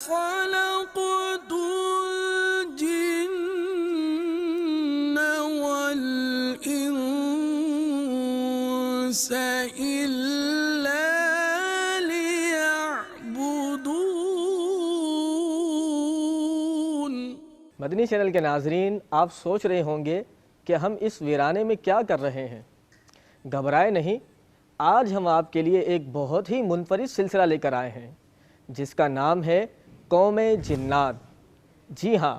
خلقت الجن والإنس إلا ليعبدون۔ مدنی چینل کے ناظرین، آپ سوچ رہے ہوں گے کہ ہم اس ویرانے میں کیا کر رہے ہیں۔ گھبرائے نہیں، آج ہم آپ کے لیے ایک بہت ہی منفرد سلسلہ لے کر آئے ہیں جس کا نام ہے قوم جنات۔ جی ہاں،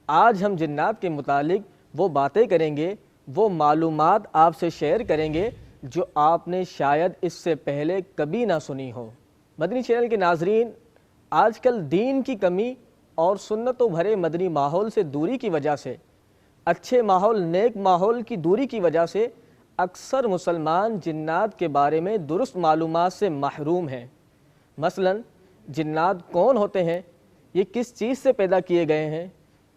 آج ہم جنات کے متعلق وہ باتیں کریں گے، وہ معلومات آپ سے شیئر کریں گے جو آپ نے شاید اس سے پہلے کبھی نہ سنی ہو۔ مدنی چینل کے ناظرین، آج کل دین کی کمی اور سنتوں بھرے مدنی ماحول سے دوری کی وجہ سے، اچھے ماحول، نیک ماحول کی دوری کی وجہ سے اکثر مسلمان جنات کے بارے میں درست معلومات سے محروم ہیں۔ مثلاً جنات کون ہوتے ہیں، یہ کس چیز سے پیدا کیے گئے ہیں،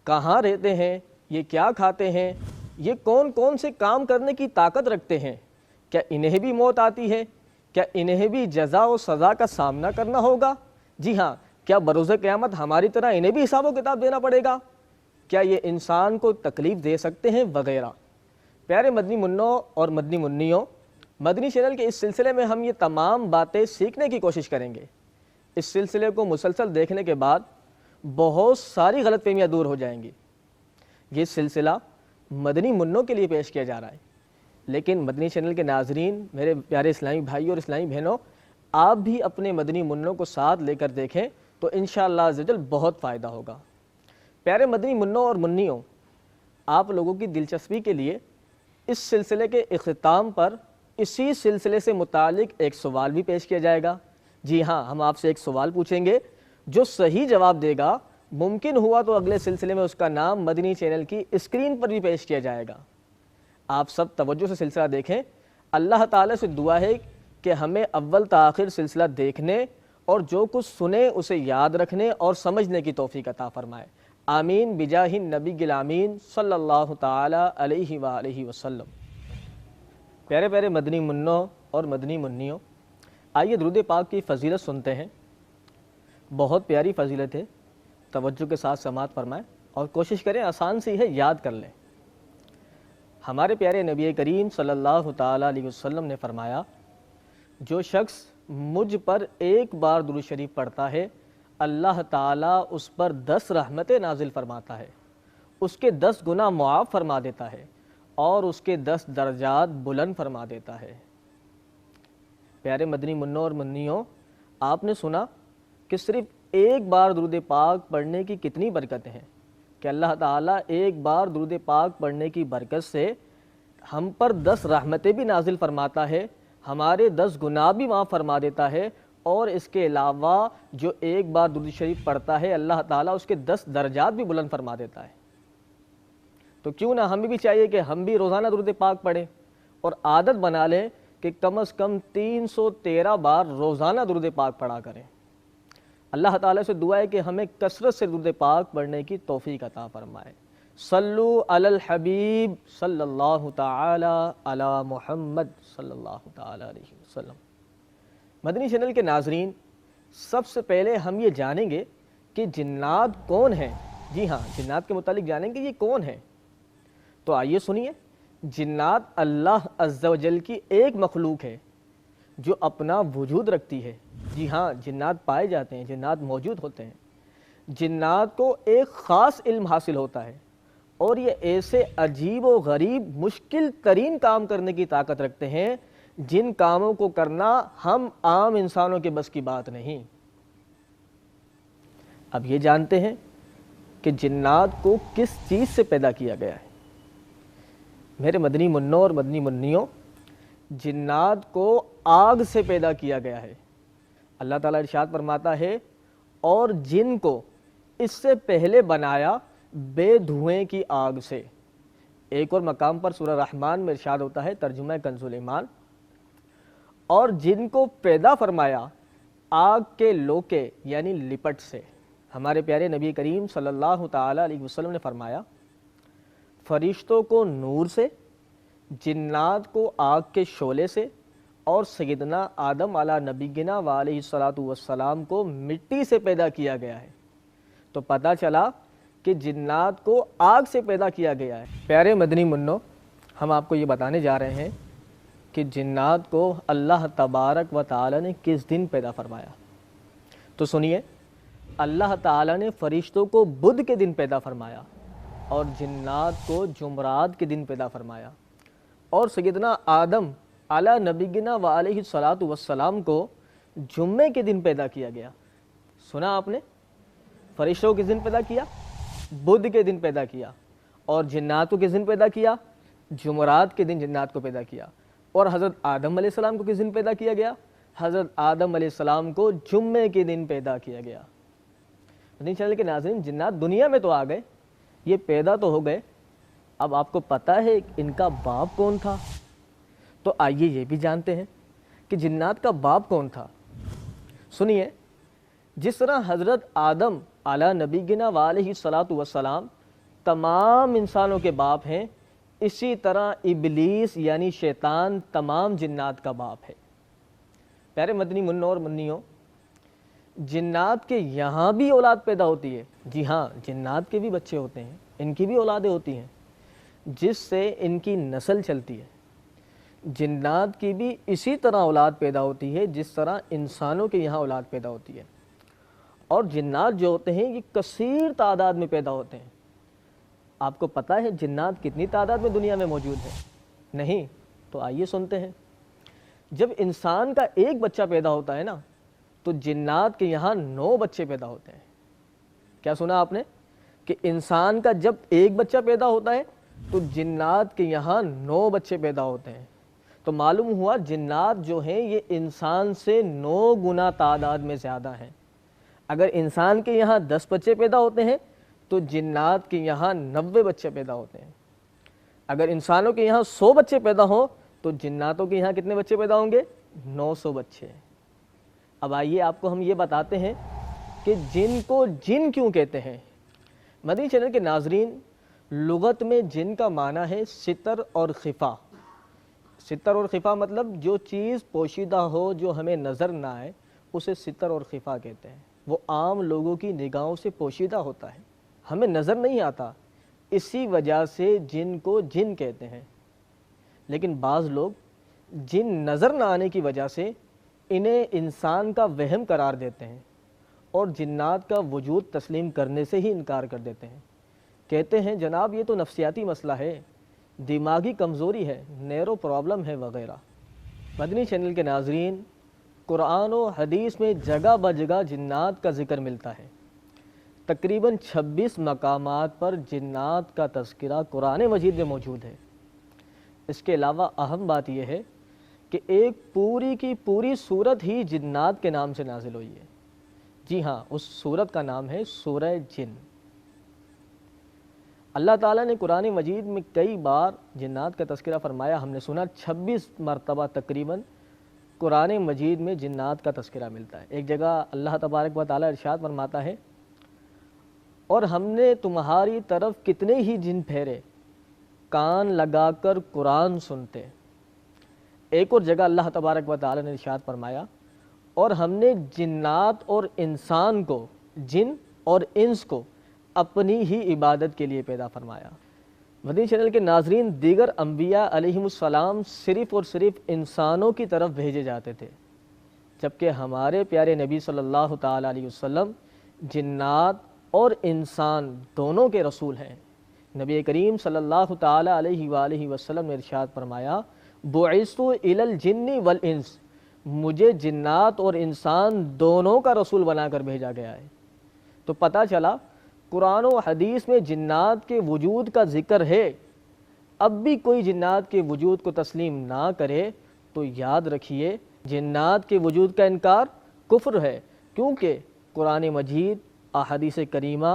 کہاں رہتے ہیں، یہ کیا کھاتے ہیں، یہ کون کون سے کام کرنے کی طاقت رکھتے ہیں، کیا انہیں بھی موت آتی ہے، کیا انہیں بھی جزا و سزا کا سامنا کرنا ہوگا، جی ہاں، کیا بروز قیامت ہماری طرح انہیں بھی حساب و کتاب دینا پڑے گا، کیا یہ انسان کو تکلیف دے سکتے ہیں، وغیرہ۔ پیارے مدنی منوں اور مدنی منیوں، مدنی چینل کے اس سلسلے میں ہم یہ تمام باتیں سیکھنے کی کوشش کریں گے۔ اس سلسلے کو مسلسل دیکھنے کے بعد بہت ساری غلط فہمیاں دور ہو جائیں گی۔ یہ سلسلہ مدنی منوں کے لیے پیش کیا جا رہا ہے، لیکن مدنی چینل کے ناظرین، میرے پیارے اسلامی بھائی اور اسلامی بہنوں، آپ بھی اپنے مدنی منوں کو ساتھ لے کر دیکھیں تو انشاءاللہ عز و جل بہت فائدہ ہوگا۔ پیارے مدنی منوں اور منیوں، آپ لوگوں کی دلچسپی کے لیے اس سلسلے کے اختتام پر اسی سلسلے سے متعلق ایک سوال بھی پیش کیا جائے گا۔ جی ہاں، ہم آپ سے ایک سوال پوچھیں گے، جو صحیح جواب دے گا، ممکن ہوا تو اگلے سلسلے میں اس کا نام مدنی چینل کی اسکرین پر بھی پیش کیا جائے گا۔ آپ سب توجہ سے سلسلہ دیکھیں۔ اللہ تعالیٰ سے دعا ہے کہ ہمیں اول تا آخر سلسلہ دیکھنے اور جو کچھ سنے اسے یاد رکھنے اور سمجھنے کی توفیق عطا فرمائے۔ آمین بجاہ النبی الامین صلی اللہ تعالیٰ علیہ وآلہ وسلم۔ پیارے پیارے مدنی منوں اور مدنی منیوں، آئیے درود پاک کی فضیلت سنتے ہیں۔ بہت پیاری فضیلت ہے، توجہ کے ساتھ سماعت فرمائیں اور کوشش کریں آسان سی ہے، یاد کر لیں۔ ہمارے پیارے نبی کریم صلی اللہ تعالیٰ علیہ وسلم نے فرمایا، جو شخص مجھ پر ایک بار درود شریف پڑھتا ہے، اللہ تعالیٰ اس پر 10 رحمتیں نازل فرماتا ہے، اس کے 10 گناہ معاف فرما دیتا ہے اور اس کے 10 درجات بلند فرما دیتا ہے۔ پیارے مدنی منوں اور منیوں، آپ نے سنا کہ صرف ایک بار درود پاک پڑھنے کی کتنی برکتیں ہیں، کہ اللہ تعالیٰ ایک بار درود پاک پڑھنے کی برکت سے ہم پر 10 رحمتیں بھی نازل فرماتا ہے، ہمارے 10 گناہ بھی معاف فرما دیتا ہے، اور اس کے علاوہ جو ایک بار درود شریف پڑھتا ہے، اللہ تعالیٰ اس کے 10 درجات بھی بلند فرما دیتا ہے۔ تو کیوں نہ ہمیں بھی چاہیے کہ ہم بھی روزانہ درود پاک پڑھیں اور عادت بنا لیں کہ کم از کم 313 بار روزانہ درود پاک پڑھا کریں۔ اللہ تعالیٰ سے دعا ہے کہ ہمیں کثرت سے درود پاک پڑھنے کی توفیق عطا فرمائے۔ صلو علی الحبیب صلی اللہ تعالی علی محمد صلی اللہ تعالی علیہ وسلم۔ مدنی چینل کے ناظرین، سب سے پہلے ہم یہ جانیں گے کہ جنات کون ہیں۔ جی ہاں، جنات کے متعلق جانیں گے یہ کون ہیں۔ تو آئیے سنیے، جنات اللہ عز و جل کی ایک مخلوق ہے جو اپنا وجود رکھتی ہے۔ جی ہاں، جنات پائے جاتے ہیں، جنات موجود ہوتے ہیں۔ جنات کو ایک خاص علم حاصل ہوتا ہے اور یہ ایسے عجیب و غریب مشکل ترین کام کرنے کی طاقت رکھتے ہیں جن کاموں کو کرنا ہم عام انسانوں کے بس کی بات نہیں۔ اب یہ جانتے ہیں کہ جنات کو کس چیز سے پیدا کیا گیا ہے۔ میرے مدنی منوں اور مدنی منیوں، جنات کو آگ سے پیدا کیا گیا ہے۔ اللہ تعالیٰ ارشاد فرماتا ہے، اور جن کو اس سے پہلے بنایا بے دھوئیں کی آگ سے۔ ایک اور مقام پر سورہ رحمان میں ارشاد ہوتا ہے، ترجمہ کنز ایمان، اور جن کو پیدا فرمایا آگ کے لوکے یعنی لپٹ سے۔ ہمارے پیارے نبی کریم صلی اللہ تعالیٰ علیہ وسلم نے فرمایا، فرشتوں کو نور سے، جنات کو آگ کے شعلے سے، اور سیدنا آدم علیہ نبینا و علیہ الصلوۃ والسلام کو مٹی سے پیدا کیا گیا ہے۔ تو پتہ چلا کہ جنات کو آگ سے پیدا کیا گیا ہے۔ پیارے مدنی منو، ہم آپ کو یہ بتانے جا رہے ہیں کہ جنات کو اللہ تبارک و تعالی نے کس دن پیدا فرمایا۔ تو سنیے، اللہ تعالی نے فرشتوں کو بدھ کے دن پیدا فرمایا اور جنات کو جمعرات کے دن پیدا فرمایا، اور سیدنا آدم علی نبینا و علیہ الصلاۃ والسلام کو جمعے کے دن پیدا کیا گیا۔ سنا آپ نے؟ فرشتوں کس دن پیدا کیا؟ بدھ کے دن پیدا کیا، اور جنات کو کس دن پیدا کیا؟ جمعرات کے دن جنات کو پیدا کیا۔ اور حضرت آدم علیہ السلام کو کس دن پیدا کیا گیا؟ حضرت آدم علیہ السلام کو جمعے کے دن پیدا کیا گیا۔ مدنی چینل کے ناظرین، جنات دنیا میں تو آ گئے، یہ پیدا تو ہو گئے، اب آپ کو پتہ ہے ان کا باپ کون تھا؟ تو آئیے یہ بھی جانتے ہیں کہ جنات کا باپ کون تھا۔ سنیے، جس طرح حضرت آدم علی نبینا و علیہ الصلاۃ والسلام تمام انسانوں کے باپ ہیں، اسی طرح ابلیس یعنی شیطان تمام جنات کا باپ ہے۔ پیارے مدنی منوں اور منیوں، جنات کے یہاں بھی اولاد پیدا ہوتی ہے۔ جی ہاں، جنات کے بھی بچے ہوتے ہیں، ان کی بھی اولادیں ہوتی ہیں جس سے ان کی نسل چلتی ہے۔ جنات کی بھی اسی طرح اولاد پیدا ہوتی ہے جس طرح انسانوں کے یہاں اولاد پیدا ہوتی ہے، اور جنات جو ہوتے ہیں یہ کثیر تعداد میں پیدا ہوتے ہیں۔ آپ کو پتہ ہے جنات کتنی تعداد میں دنیا میں موجود ہے؟ نہیں؟ تو آئیے سنتے ہیں۔ جب انسان کا ایک بچہ پیدا ہوتا ہے نا، تو جنات کے یہاں 9 بچے پیدا ہوتے ہیں۔ کیا سنا آپ نے؟ کہ انسان کا جب ایک بچہ پیدا ہوتا ہے تو جنات کے یہاں 9 بچے پیدا ہوتے ہیں۔ تو معلوم ہوا جنات جو ہیں یہ انسان سے 9 گنا تعداد میں زیادہ ہیں۔ اگر انسان کے یہاں 10 بچے پیدا ہوتے ہیں تو جنات کے یہاں 90 بچے پیدا ہوتے ہیں۔ اگر انسانوں کے یہاں 100 بچے پیدا ہوں تو جناتوں کے یہاں کتنے بچے پیدا ہوں گے؟ 900 بچے۔ اب آئیے آپ کو ہم یہ بتاتے ہیں کہ جن کو جن کیوں کہتے ہیں۔ مدنی چینل کے ناظرین، لغت میں جن کا معنی ہے ستر اور خفا۔ ستر اور خفا مطلب جو چیز پوشیدہ ہو، جو ہمیں نظر نہ آئے، اسے ستر اور خفا کہتے ہیں۔ وہ عام لوگوں کی نگاہوں سے پوشیدہ ہوتا ہے، ہمیں نظر نہیں آتا، اسی وجہ سے جن کو جن کہتے ہیں۔ لیکن بعض لوگ جن نظر نہ آنے کی وجہ سے انہیں انسان کا وہم قرار دیتے ہیں اور جنات کا وجود تسلیم کرنے سے ہی انکار کر دیتے ہیں۔ کہتے ہیں جناب یہ تو نفسیاتی مسئلہ ہے، دماغی کمزوری ہے، نیرو پرابلم ہے وغیرہ۔ مدنی چینل کے ناظرین، قرآن و حدیث میں جگہ بجگہ جنات کا ذکر ملتا ہے۔ تقریباً 26 مقامات پر جنات کا تذکرہ قرآن مجید میں موجود ہے۔ اس کے علاوہ اہم بات یہ ہے کہ ایک پوری کی پوری سورت ہی جنات کے نام سے نازل ہوئی ہے۔ جی ہاں، اس سورت کا نام ہے سورہ جن۔ اللہ تعالیٰ نے قرآن مجید میں کئی بار جنات کا تذکرہ فرمایا۔ ہم نے سنا 26 مرتبہ تقریباً قرآن مجید میں جنات کا تذکرہ ملتا ہے۔ ایک جگہ اللہ تبارک و تعالیٰ ارشاد فرماتا ہے، اور ہم نے تمہاری طرف کتنے ہی جن پھیرے، کان لگا کر قرآن سنتے۔ ایک اور جگہ اللہ تبارک و تعالیٰ نے ارشاد فرمایا، اور ہم نے جنات اور انسان کو، جن اور انس کو اپنی ہی عبادت کے لیے پیدا فرمایا۔ مدنی چینل کے ناظرین، دیگر انبیاء علیہم السلام صرف اور صرف انسانوں کی طرف بھیجے جاتے تھے، جبکہ ہمارے پیارے نبی صلی اللہ تعالیٰ علیہ وسلم جنات اور انسان دونوں کے رسول ہیں۔ نبی کریم صلی اللہ تعالیٰ علیہ وآلہ وسلم نے ارشاد فرمایا، بعثت الی الجن والانس، مجھے جنات اور انسان دونوں کا رسول بنا کر بھیجا گیا ہے۔ تو پتہ چلا قرآن و حدیث میں جنات کے وجود کا ذکر ہے۔ اب بھی کوئی جنات کے وجود کو تسلیم نہ کرے تو یاد رکھیے جنات کے وجود کا انکار کفر ہے، کیونکہ قرآن مجید، احادیث کریمہ،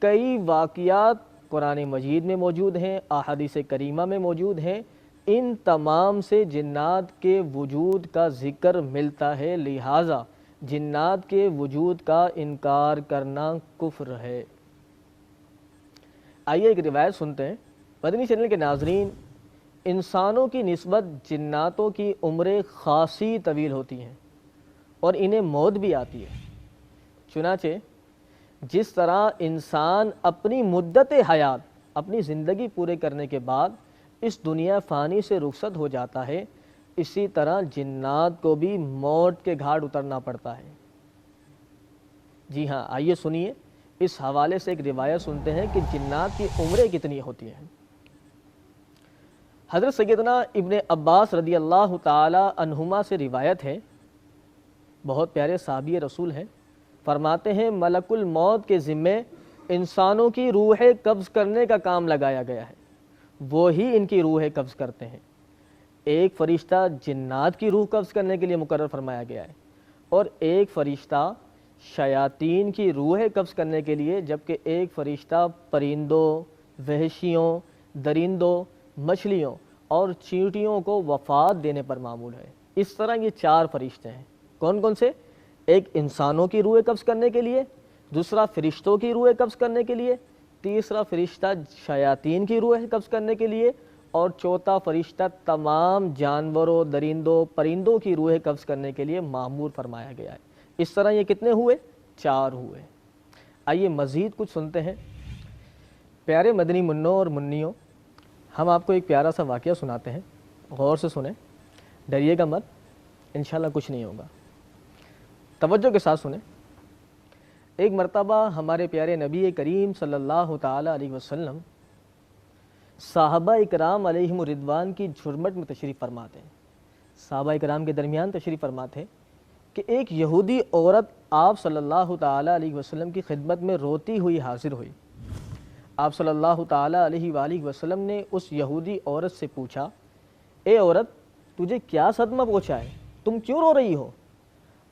کئی واقعات قرآن مجید میں موجود ہیں، احادیث کریمہ میں موجود ہیں، ان تمام سے جنات کے وجود کا ذکر ملتا ہے، لہٰذا جنات کے وجود کا انکار کرنا کفر ہے۔ آئیے ایک روایت سنتے ہیں۔ مدنی چینل کے ناظرین، انسانوں کی نسبت جناتوں کی عمریں خاصی طویل ہوتی ہیں اور انہیں موت بھی آتی ہے۔ چنانچہ جس طرح انسان اپنی مدت حیات، اپنی زندگی پورے کرنے کے بعد اس دنیا فانی سے رخصت ہو جاتا ہے، اسی طرح جنات کو بھی موت کے گھاٹ اترنا پڑتا ہے۔ جی ہاں، آئیے سنیے، اس حوالے سے ایک روایت سنتے ہیں کہ جنات کی عمریں کتنی ہوتی ہیں۔ حضرت سیدنا ابن عباس رضی اللہ تعالی عنہما سے روایت ہے، بہت پیارے صحابی رسول ہیں، فرماتے ہیں ملک الموت کے ذمے انسانوں کی روحیں قبض کرنے کا کام لگایا گیا ہے، وہی ان کی روحیں قبض کرتے ہیں۔ ایک فرشتہ جنات کی روح قبض کرنے کے لیے مقرر فرمایا گیا ہے، اور ایک فرشتہ شیاطین کی روحیں قبض کرنے کے لیے، جبکہ ایک فرشتہ پرندوں، وحشیوں، درندوں، مچھلیوں اور چیونٹیوں کو وفات دینے پر معمول ہے۔ اس طرح یہ 4 فرشتے ہیں۔ کون کون سے؟ ایک انسانوں کی روحیں قبض کرنے کے لیے، دوسرا فرشتوں کی روحیں قبض کرنے کے لیے، تیسرا فرشتہ شیاطین کی روحیں قبض کرنے کے لیے، اور چوتھا فرشتہ تمام جانوروں، درندوں، پرندوں کی روحیں قبض کرنے کے لیے معمور فرمایا گیا ہے۔ اس طرح یہ کتنے ہوئے؟ 4 ہوئے۔ آئیے مزید کچھ سنتے ہیں۔ پیارے مدنی منوں اور منیوں، ہم آپ کو ایک پیارا سا واقعہ سناتے ہیں، غور سے سنیں، ڈریے گا مت، انشاءاللہ کچھ نہیں ہوگا، توجہ کے ساتھ سنیں۔ ایک مرتبہ ہمارے پیارے نبی کریم صلی اللہ تعالی علیہ وسلم صحابہ اکرام علیہم الرضوان کی جھرمٹ میں تشریف فرماتے ہیں۔ صحابہ اکرام کے درمیان تشریف فرماتے ہیں کہ ایک یہودی عورت آپ صلی اللہ تعالی علیہ وسلم کی خدمت میں روتی ہوئی حاضر ہوئی۔ آپ صلی اللہ تعالی علیہ وآلہ وسلم نے اس یہودی عورت سے پوچھا، اے عورت، تجھے کیا صدمہ پہنچا ہے؟ تم کیوں رو رہی ہو؟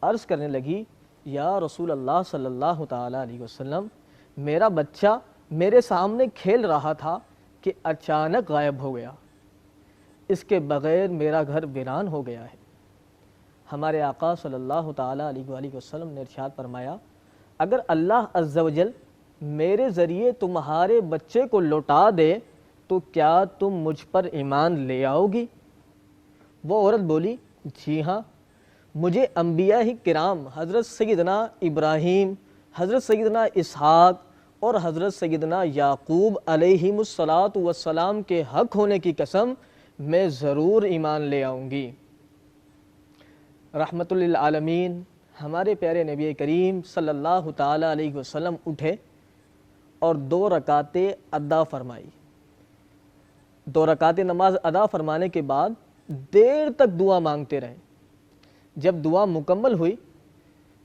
عرض کرنے لگی، یا رسول اللہ صلی اللہ تعالی علیہ وسلم، میرا بچہ میرے سامنے کھیل رہا تھا کہ اچانک غائب ہو گیا، اس کے بغیر میرا گھر ویران ہو گیا ہے۔ ہمارے آقا صلی اللہ تعالی علیہ وآلہ وسلم نے ارشاد فرمایا، اگر اللہ عز و جل میرے ذریعے تمہارے بچے کو لوٹا دے تو کیا تم مجھ پر ایمان لے آؤ گی؟ وہ عورت بولی، جی ہاں، مجھے انبیاء ہی کرام حضرت سیدنا ابراہیم، حضرت سیدنا اسحاق اور حضرت سیدنا یعقوب علیہم السلام کے حق ہونے کی قسم میں ضرور ایمان لے آؤں گی۔ رحمت للعالمین ہمارے پیارے نبی کریم صلی اللہ تعالی علیہ وسلم اٹھے اور 2 رکعتیں ادا فرمائی۔ 2 رکعتیں نماز ادا فرمانے کے بعد دیر تک دعا مانگتے رہے۔ جب دعا مکمل ہوئی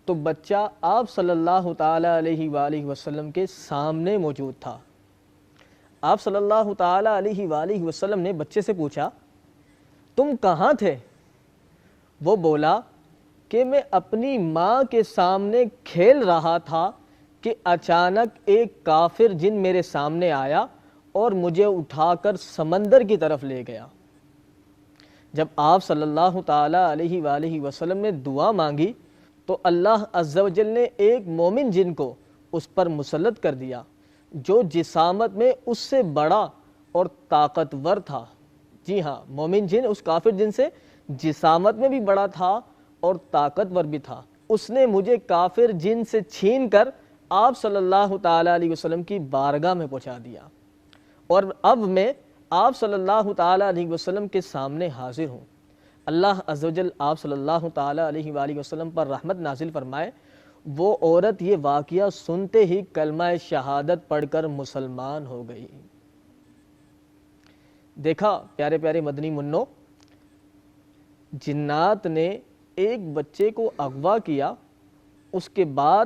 تو بچہ آپ صلی اللہ تعالی علیہ وآلہ وسلم کے سامنے موجود تھا۔ آپ صلی اللہ تعالی علیہ وآلہ وسلم نے بچے سے پوچھا، تم کہاں تھے؟ وہ بولا کہ میں اپنی ماں کے سامنے کھیل رہا تھا کہ اچانک ایک کافر جن میرے سامنے آیا اور مجھے اٹھا کر سمندر کی طرف لے گیا۔ جب آپ صلی اللہ تعالی علیہ وآلہ وسلم نے دعا مانگی تو اللہ عز و جل نے ایک مومن جن کو اس پر مسلط کر دیا جو جسامت میں اس سے بڑا اور طاقتور تھا۔ جی ہاں، مومن جن اس کافر جن سے جسامت میں بھی بڑا تھا اور طاقتور بھی تھا، اس نے مجھے کافر جن سے چھین کر آپ صلی اللہ تعالی علیہ وسلم کی بارگاہ میں پہنچا دیا، اور اب میں آپ صلی اللہ تعالی علیہ وسلم کے سامنے حاضر ہوں۔ اللہ عز و جل آپ صلی اللہ تعالی علیہ وآلہ وسلم پر رحمت نازل فرمائے۔ وہ عورت یہ واقعہ سنتے ہی کلمہ شہادت پڑھ کر مسلمان ہو گئی۔ دیکھا پیارے پیارے مدنی منوں، جنات نے ایک بچے کو اغوا کیا، اس کے بعد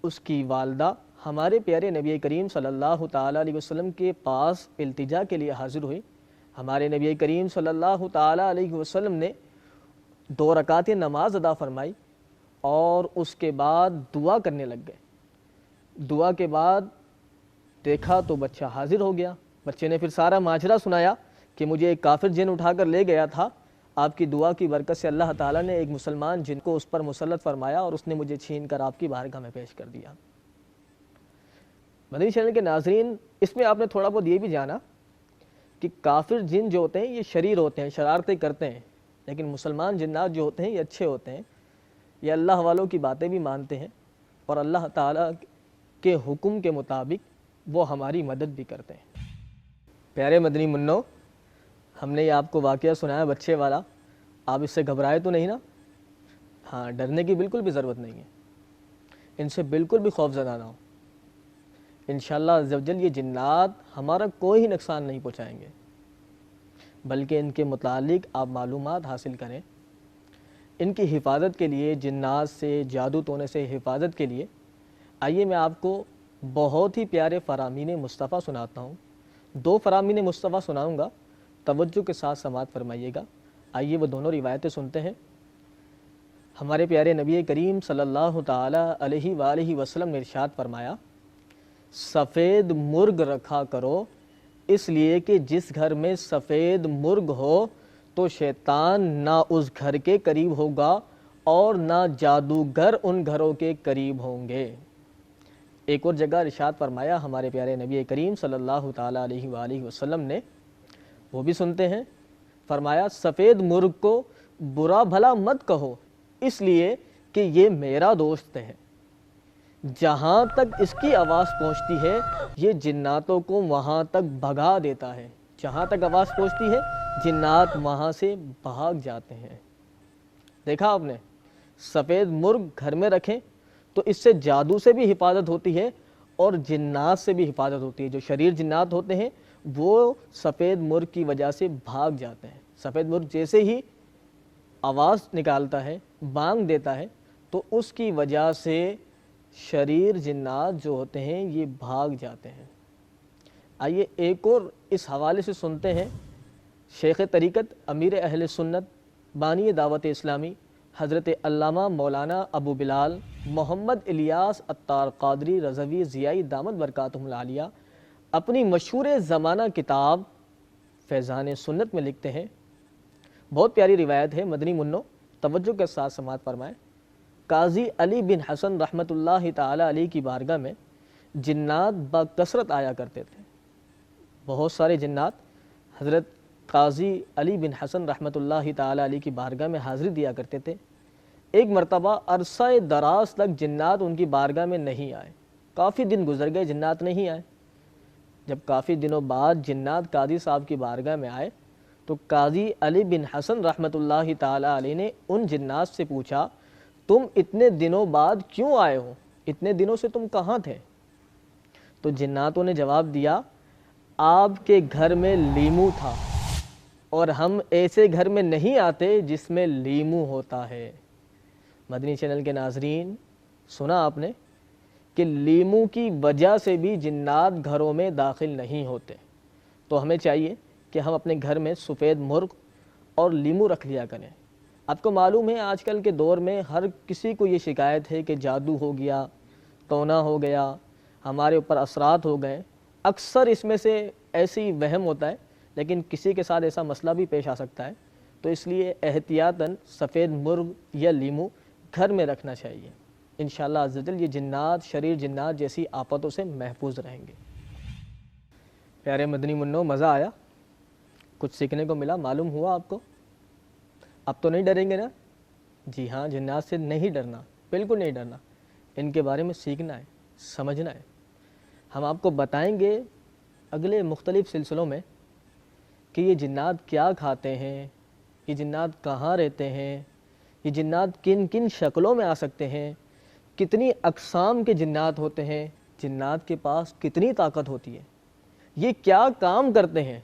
اس کی والدہ ہمارے پیارے نبی کریم صلی اللہ تعالی علیہ وسلم کے پاس التجا کے لیے حاضر ہوئی۔ ہمارے نبی کریم صلی اللہ تعالی علیہ وسلم نے 2 رکعتیں نماز ادا فرمائی اور اس کے بعد دعا کرنے لگ گئے۔ دعا کے بعد دیکھا تو بچہ حاضر ہو گیا۔ بچے نے پھر سارا ماجرا سنایا کہ مجھے ایک کافر جن اٹھا کر لے گیا تھا، آپ کی دعا کی برکت سے اللہ تعالیٰ نے ایک مسلمان جن کو اس پر مسلط فرمایا اور اس نے مجھے چھین کر آپ کی بارگاہ میں پیش کر دیا۔ مدنی چینل کے ناظرین، اس میں آپ نے تھوڑا بہت یہ بھی جانا کہ کافر جن جو ہوتے ہیں یہ شریر ہوتے ہیں، شرارتیں کرتے ہیں، لیکن مسلمان جنات جو ہوتے ہیں یہ اچھے ہوتے ہیں، یہ اللہ والوں کی باتیں بھی مانتے ہیں اور اللہ تعالیٰ کے حکم کے مطابق وہ ہماری مدد بھی کرتے ہیں۔ پیارے مدنی منو، ہم نے یہ آپ کو واقعہ سنایا بچے والا، آپ اس سے گھبرائے تو نہیں نا؟ ہاں، ڈرنے کی بالکل بھی ضرورت نہیں ہے، ان سے بالکل بھی خوف زدہ نہ ہو۔ انشاءاللہ عز و جل یہ جنات ہمارا کوئی ہی نقصان نہیں پہنچائیں گے، بلکہ ان کے متعلق آپ معلومات حاصل کریں۔ ان کی حفاظت کے لیے، جنات سے، جادو ٹونے سے حفاظت کے لیے آئیے میں آپ کو بہت ہی پیارے فرامین مصطفیٰ سناتا ہوں۔ 2 فرامین مصطفیٰ سناؤں گا، توجہ کے ساتھ سماعت فرمائیے گا۔ آئیے وہ دونوں روایتیں سنتے ہیں۔ ہمارے پیارے نبی کریم صلی اللہ تعالی علیہ وآلہ وسلم نے ارشاد فرمایا، سفید مرغ رکھا کرو، اس لیے کہ جس گھر میں سفید مرغ ہو تو شیطان نہ اس گھر کے قریب ہوگا اور نہ جادوگر ان گھروں کے قریب ہوں گے۔ ایک اور جگہ ارشاد فرمایا ہمارے پیارے نبی کریم صلی اللہ تعالی علیہ وآلہ وسلم نے، وہ بھی سنتے ہیں، فرمایا سفید مرغ کو برا بھلا مت کہو، اس لیے کہ یہ میرا دوست ہے، جہاں تک اس کی آواز پہنچتی ہے یہ جناتوں کو وہاں تک بھگا دیتا ہے۔ جہاں تک آواز پہنچتی ہے جنات وہاں سے بھاگ جاتے ہیں۔ دیکھا آپ نے، سفید مرغ گھر میں رکھیں تو اس سے جادو سے بھی حفاظت ہوتی ہے اور جنات سے بھی حفاظت ہوتی ہے۔ جو شریر جنات ہوتے ہیں وہ سفید مرغ کی وجہ سے بھاگ جاتے ہیں۔ سفید مرغ جیسے ہی آواز نکالتا ہے، بانگ دیتا ہے، تو اس کی وجہ سے شریر جنات جو ہوتے ہیں یہ بھاگ جاتے ہیں۔ آئیے ایک اور اس حوالے سے سنتے ہیں۔ شیخ طریقت، امیر اہل سنت، بانی دعوت اسلامی، حضرت علامہ مولانا ابو بلال محمد الیاس عطار قادری رضوی ضیائی دامت برکاتہم العالیہ اپنی مشہور زمانہ کتاب فیضان سنت میں لکھتے ہیں، بہت پیاری روایت ہے مدنی منو، توجہ کے ساتھ سماعت فرمائیں۔ قاضی علی بن حسن رحمۃ اللہ تعالی علیہ کی بارگاہ میں جنات بکثرت آیا کرتے تھے۔ بہت سارے جنات حضرت قاضی علی بن حسن رحمۃ اللہ تعالی علیہ کی بارگاہ میں حاضری دیا کرتے تھے۔ ایک مرتبہ عرصہ دراز تک جنات ان کی بارگاہ میں نہیں آئے، کافی دن گزر گئے، جنات نہیں آئے۔ جب کافی دنوں بعد جنات قاضی صاحب کی بارگاہ میں آئے تو قاضی علی بن حسن رحمۃ اللہ تعالی علیہ نے ان جنات سے پوچھا، تم اتنے دنوں بعد کیوں آئے ہو؟ اتنے دنوں سے تم کہاں تھے؟ تو جناتوں نے جواب دیا، آپ کے گھر میں لیمو تھا اور ہم ایسے گھر میں نہیں آتے جس میں لیمو ہوتا ہے۔ مدنی چینل کے ناظرین، سنا آپ نے کہ لیمو کی وجہ سے بھی جنات گھروں میں داخل نہیں ہوتے۔ تو ہمیں چاہیے کہ ہم اپنے گھر میں سفید مرغ اور لیمو رکھ لیا کریں۔ آپ کو معلوم ہے آج کل کے دور میں ہر کسی کو یہ شکایت ہے کہ جادو ہو گیا، ٹونا ہو گیا، ہمارے اوپر اثرات ہو گئے۔ اکثر اس میں سے ایسی وہم ہوتا ہے، لیکن کسی کے ساتھ ایسا مسئلہ بھی پیش آ سکتا ہے، تو اس لیے احتیاطاً سفید مرغ یا لیمو گھر میں رکھنا چاہیے۔ انشاءاللہ عز و جل یہ جنات، شریر جنات جیسی آفتوں سے محفوظ رہیں گے۔ پیارے مدنی منو، مزہ آیا؟ کچھ سیکھنے کو ملا، معلوم ہوا آپ کو؟ اب تو نہیں ڈریں گے نا؟ جی ہاں، جنات سے نہیں ڈرنا، بالکل نہیں ڈرنا، ان کے بارے میں سیکھنا ہے، سمجھنا ہے۔ ہم آپ کو بتائیں گے اگلے مختلف سلسلوں میں کہ یہ جنات کیا کھاتے ہیں، یہ جنات کہاں رہتے ہیں، یہ جنات کن کن شکلوں میں آ سکتے ہیں، کتنی اقسام کے جنات ہوتے ہیں، جنات کے پاس کتنی طاقت ہوتی ہے، یہ کیا کام کرتے ہیں،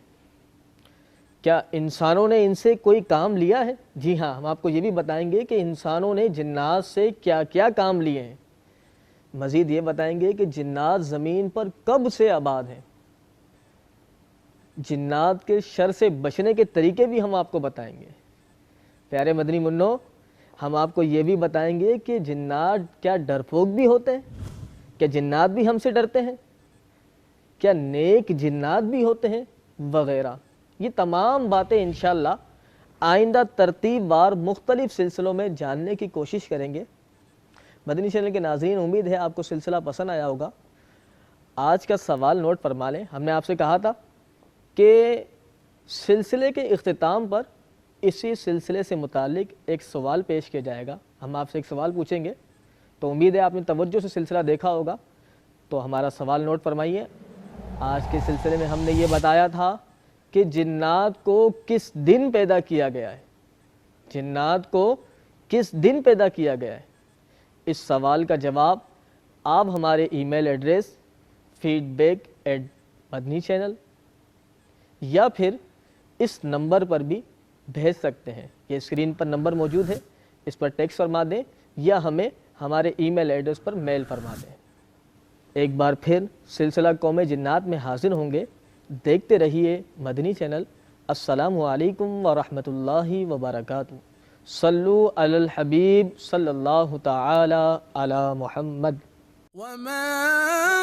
کیا انسانوں نے ان سے کوئی کام لیا ہے؟ جی ہاں، ہم آپ کو یہ بھی بتائیں گے کہ انسانوں نے جنات سے کیا کیا کام لیے ہیں۔ مزید یہ بتائیں گے کہ جنات زمین پر کب سے آباد ہیں، جنات کے شر سے بچنے کے طریقے بھی ہم آپ کو بتائیں گے۔ پیارے مدنی منو، ہم آپ کو یہ بھی بتائیں گے کہ جنات کیا ڈرپوک بھی ہوتے ہیں، کیا جنات بھی ہم سے ڈرتے ہیں، کیا نیک جنات بھی ہوتے ہیں، وغیرہ۔ یہ تمام باتیں انشاءاللہ آئندہ ترتیب وار مختلف سلسلوں میں جاننے کی کوشش کریں گے۔ مدنی چینل کے ناظرین، امید ہے آپ کو سلسلہ پسند آیا ہوگا۔ آج کا سوال نوٹ فرما لیں۔ ہم نے آپ سے کہا تھا کہ سلسلے کے اختتام پر اسی سلسلے سے متعلق ایک سوال پیش کیا جائے گا۔ ہم آپ سے ایک سوال پوچھیں گے، تو امید ہے آپ نے توجہ سے سلسلہ دیکھا ہوگا، تو ہمارا سوال نوٹ فرمائیے۔ آج کے سلسلے میں ہم نے یہ بتایا تھا کہ جنات کو کس دن پیدا کیا گیا ہے، جنات کو کس دن پیدا کیا گیا ہے۔ اس سوال کا جواب آپ ہمارے ای میل ایڈریس feedback@madani-channel یا پھر اس نمبر پر بھی بھیج سکتے ہیں۔ یہ اسکرین پر نمبر موجود ہے، اس پر ٹیکسٹ فرما دیں یا ہمیں ہمارے ای میل ایڈریس پر میل فرما دیں۔ ایک بار پھر سلسلہ قوم جنات میں حاضر ہوں گے، دیکھتے رہیے مدنی چینل۔ السلام علیکم ورحمۃ اللہ وبرکاتہ۔ صلو علی الحبیب صلی اللہ تعالی علی محمد۔ وما